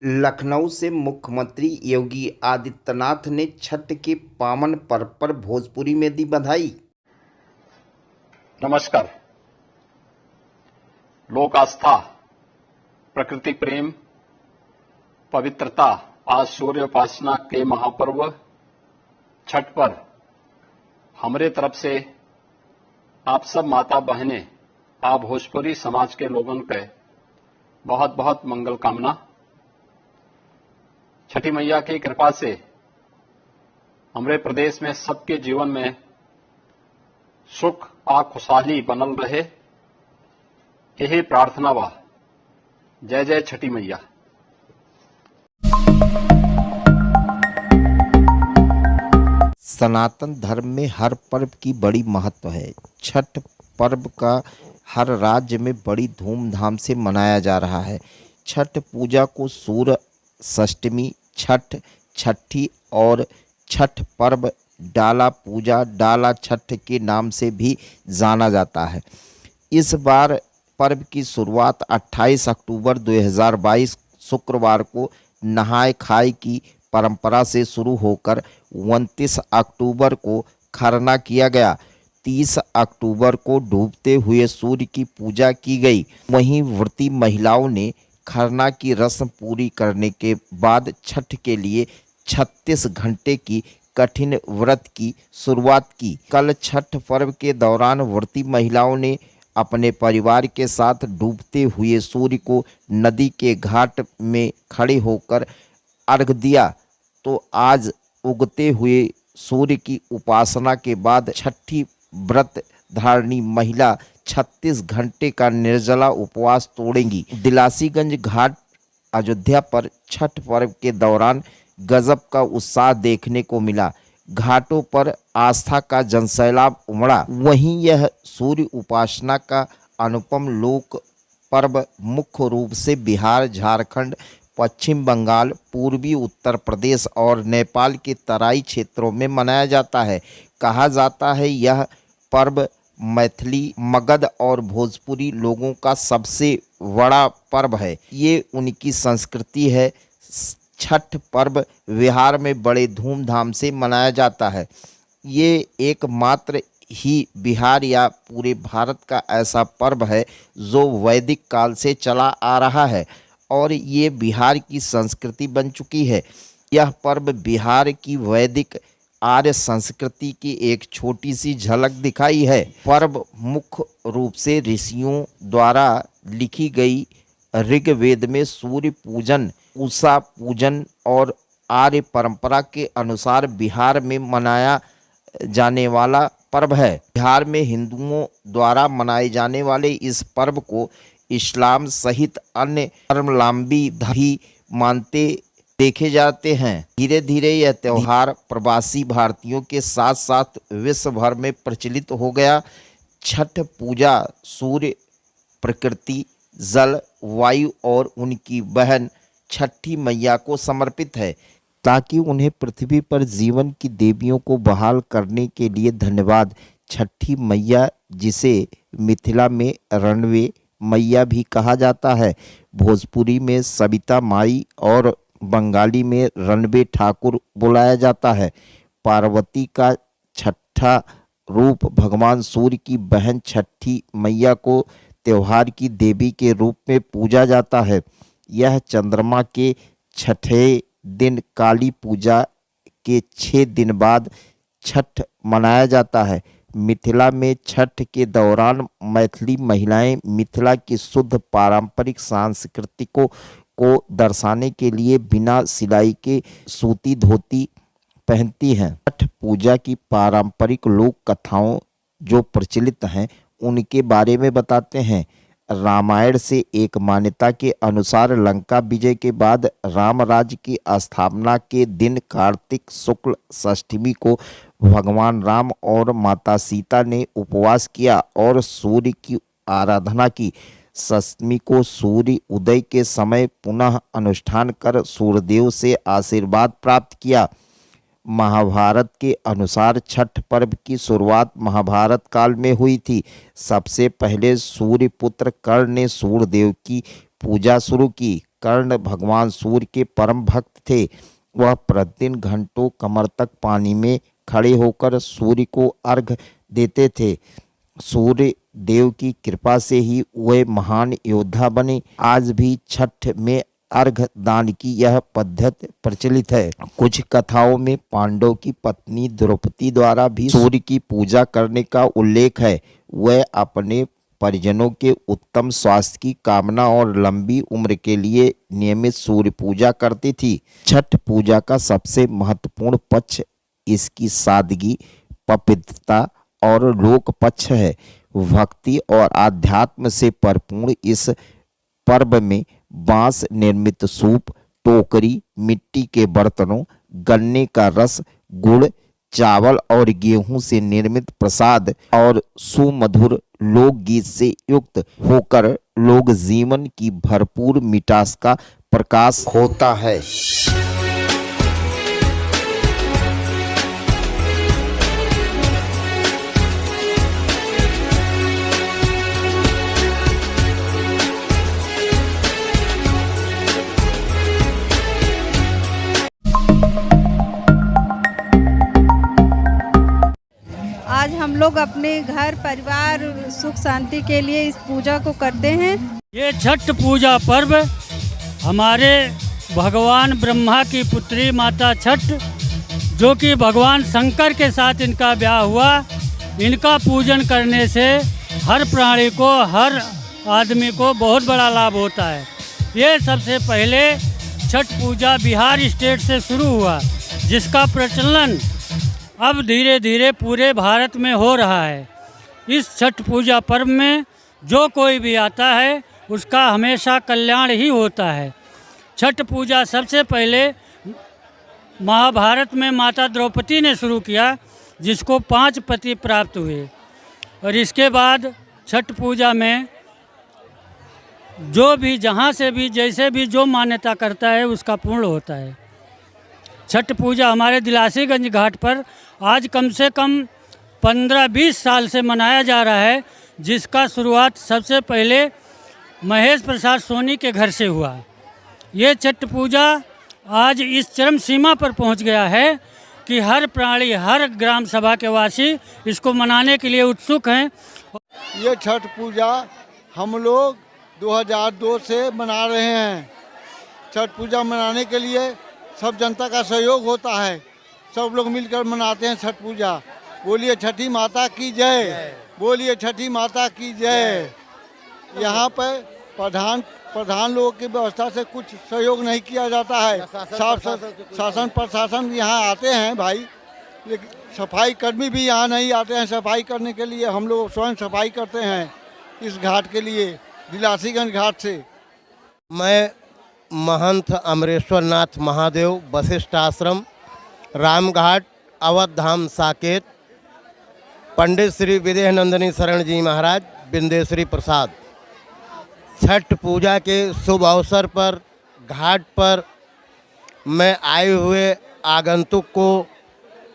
लखनऊ से मुख्यमंत्री योगी आदित्यनाथ ने छठ के पावन पर्व पर भोजपुरी में दी बधाई। नमस्कार। लोक आस्था, प्रकृति प्रेम, पवित्रता, आज सूर्य उपासना के महापर्व छठ पर हमारे तरफ से आप सब माता बहनें, आप भोजपुरी समाज के लोगों के बहुत बहुत मंगल कामना। छठी मैया की कृपा से हमारे प्रदेश में सबके जीवन में सुख और खुशहाली बनल रहे, यही प्रार्थना बा। जय जय छठी मैया। सनातन धर्म में हर पर्व की बड़ी महत्व है। छठ पर्व का हर राज्य में बड़ी धूमधाम से मनाया जा रहा है। छठ पूजा को सूर्य षष्ठी, छठ, छठी और छठ पर्व, डाला पूजा, डाला छठ के नाम से भी जाना जाता है। इस बार पर्व की शुरुआत 28 अक्टूबर 2022 शुक्रवार को नहाय खाए की परंपरा से शुरू होकर 29 अक्टूबर को खरना किया गया। 30 अक्टूबर को डूबते हुए सूर्य की पूजा की गई। वहीं व्रती महिलाओं ने खरना की रस्म पूरी करने के बाद छठ के लिए 36 घंटे की कठिन व्रत की शुरुआत की। कल छठ पर्व के दौरान व्रती महिलाओं ने अपने परिवार के साथ डूबते हुए सूर्य को नदी के घाट में खड़े होकर अर्घ दिया। तो आज उगते हुए सूर्य की उपासना के बाद छठी व्रत धारणी महिला 36 घंटे का निर्जला उपवास तोड़ेंगी। दिलासीगंज घाट अयोध्या पर छठ पर्व के दौरान गजब का उत्साह देखने को मिला। घाटों पर आस्था का जनसैलाब उमड़ा। वहीं यह सूर्य उपासना का अनुपम लोक पर्व मुख्य रूप से बिहार, झारखंड, पश्चिम बंगाल, पूर्वी उत्तर प्रदेश और नेपाल के तराई क्षेत्रों में मनाया जाता है। कहा जाता है यह पर्व मैथिली, मगध और भोजपुरी लोगों का सबसे बड़ा पर्व है। ये उनकी संस्कृति है। छठ पर्व बिहार में बड़े धूमधाम से मनाया जाता है। ये एकमात्र ही बिहार या पूरे भारत का ऐसा पर्व है जो वैदिक काल से चला आ रहा है और ये बिहार की संस्कृति बन चुकी है। यह पर्व बिहार की वैदिक आर्य संस्कृति की एक छोटी सी झलक दिखाई है। पर्व मुख्य रूप से ऋषियों द्वारा लिखी गई ऋग्वेद में सूर्य पूजन, उषा पूजन और आर्य परंपरा के अनुसार बिहार में मनाया जाने वाला पर्व है। बिहार में हिंदुओं द्वारा मनाए जाने वाले इस पर्व को इस्लाम सहित अन्य धर्मावलंबी भी मानते देखे जाते हैं। धीरे धीरे यह त्यौहार प्रवासी भारतीयों के साथ साथ विश्व भर में प्रचलित हो गया। छठ पूजा सूर्य, प्रकृति, जल, वायु और उनकी बहन छठी मैया को समर्पित है ताकि उन्हें पृथ्वी पर जीवन की देवियों को बहाल करने के लिए धन्यवाद। छठी मैया, जिसे मिथिला में रणवे मैया भी कहा जाता है, भोजपुरी में सविता माई और बंगाली में रणवे ठाकुर बुलाया जाता है। पार्वती का छठा रूप भगवान सूर्य की बहन छठी मैया को त्योहार की देवी के रूप में पूजा जाता है। यह चंद्रमा के छठे दिन काली पूजा के 6 दिन बाद छठ मनाया जाता है। मिथिला में छठ के दौरान मैथिली महिलाएं मिथिला की शुद्ध पारंपरिक सांस्कृतिकों को दर्शाने के लिए बिना सिलाई के सूती धोती पहनती हैं। छठ पूजा की पारंपरिक लोक कथाओं जो प्रचलित हैं उनके बारे में बताते हैं। रामायण से एक मान्यता के अनुसार लंका विजय के बाद राम राज्य की स्थापना के दिन कार्तिक शुक्ल षष्ठी को भगवान राम और माता सीता ने उपवास किया और सूर्य की आराधना की। सप्तमी को सूर्य उदय के समय पुनः अनुष्ठान कर सूर्यदेव से आशीर्वाद प्राप्त किया। महाभारत के अनुसार छठ पर्व की शुरुआत महाभारत काल में हुई थी। सबसे पहले सूर्यपुत्र कर्ण ने सूर्यदेव की पूजा शुरू की। कर्ण भगवान सूर्य के परम भक्त थे। वह प्रतिदिन घंटों कमर तक पानी में खड़े होकर सूर्य को अर्घ देते थे। सूर्य देव की कृपा से ही वे महान योद्धा बने। आज भी छठ में अर्घ दान की यह पद्धति प्रचलित है। कुछ कथाओं में पांडव की पत्नी द्रौपदी द्वारा भी सूर्य की पूजा करने का उल्लेख है। वह अपने परिजनों के उत्तम स्वास्थ्य की कामना और लंबी उम्र के लिए नियमित सूर्य पूजा करती थी। छठ पूजा का सबसे महत्वपूर्ण पक्ष इसकी सादगी, पवित्रता और लोक पक्ष है। भक्ति और आध्यात्म से भरपूर इस पर्व में बांस निर्मित सूप, टोकरी, मिट्टी के बर्तनों, गन्ने का रस, गुड़, चावल और गेहूं से निर्मित प्रसाद और सुमधुर लोकगीत से युक्त होकर लोक जीवन की भरपूर मिठास का प्रकाश होता है। आज हम लोग अपने घर परिवार सुख शांति के लिए इस पूजा को करते हैं। ये छठ पूजा पर्व हमारे भगवान ब्रह्मा की पुत्री माता छठ, जो कि भगवान शंकर के साथ इनका ब्याह हुआ, इनका पूजन करने से हर प्राणी को, हर आदमी को बहुत बड़ा लाभ होता है। ये सबसे पहले छठ पूजा बिहार स्टेट से शुरू हुआ, जिसका प्रचलन अब धीरे धीरे पूरे भारत में हो रहा है। इस छठ पूजा पर्व में जो कोई भी आता है उसका हमेशा कल्याण ही होता है। छठ पूजा सबसे पहले महाभारत में माता द्रौपदी ने शुरू किया, जिसको 5 पति प्राप्त हुए, और इसके बाद छठ पूजा में जो भी जहाँ से भी जैसे भी जो मान्यता करता है उसका पूर्ण होता है। छठ पूजा हमारे दिलासीगंज घाट पर आज कम से कम 15-20 साल से मनाया जा रहा है, जिसका शुरुआत सबसे पहले महेश प्रसाद सोनी के घर से हुआ। ये छठ पूजा आज इस चरम सीमा पर पहुंच गया है कि हर प्राणी, हर ग्राम सभा के वासी इसको मनाने के लिए उत्सुक हैं। ये छठ पूजा हम लोग 2002 से मना रहे हैं। छठ पूजा मनाने के लिए सब जनता का सहयोग होता है, सब लोग मिलकर मनाते हैं छठ पूजा। बोलिए छठी माता की जय, बोलिए छठी माता की जय। यहाँ पर प्रधान लोगों की व्यवस्था से कुछ सहयोग नहीं किया जाता है। शासन प्रशासन यहाँ आते हैं भाई, लेकिन सफाई कर्मी भी यहाँ नहीं आते हैं सफाई करने के लिए। हम लोग स्वयं सफाई करते हैं इस घाट के लिए, दिलासीगंज घाट से। मैं महंत अमरेश्वर नाथ महादेव, वशिष्ठ आश्रम, रामघाट, अवध धाम साकेत, पंडित श्री विदेहनंदिनी शरण जी महाराज, बिंदेश्वरी प्रसाद, छठ पूजा के शुभ अवसर पर घाट पर मैं आए हुए आगंतुक को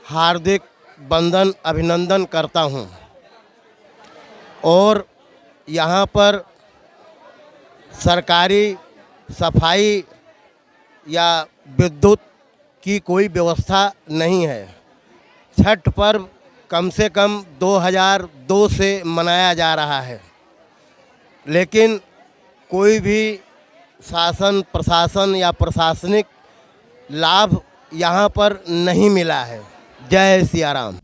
हार्दिक वंदन अभिनंदन करता हूं। और यहाँ पर सरकारी सफाई या विद्युत की कोई व्यवस्था नहीं है। छठ पर्व कम से कम 2002 से मनाया जा रहा है, लेकिन कोई भी शासन प्रशासन या प्रशासनिक लाभ यहाँ पर नहीं मिला है। जय सिया राम।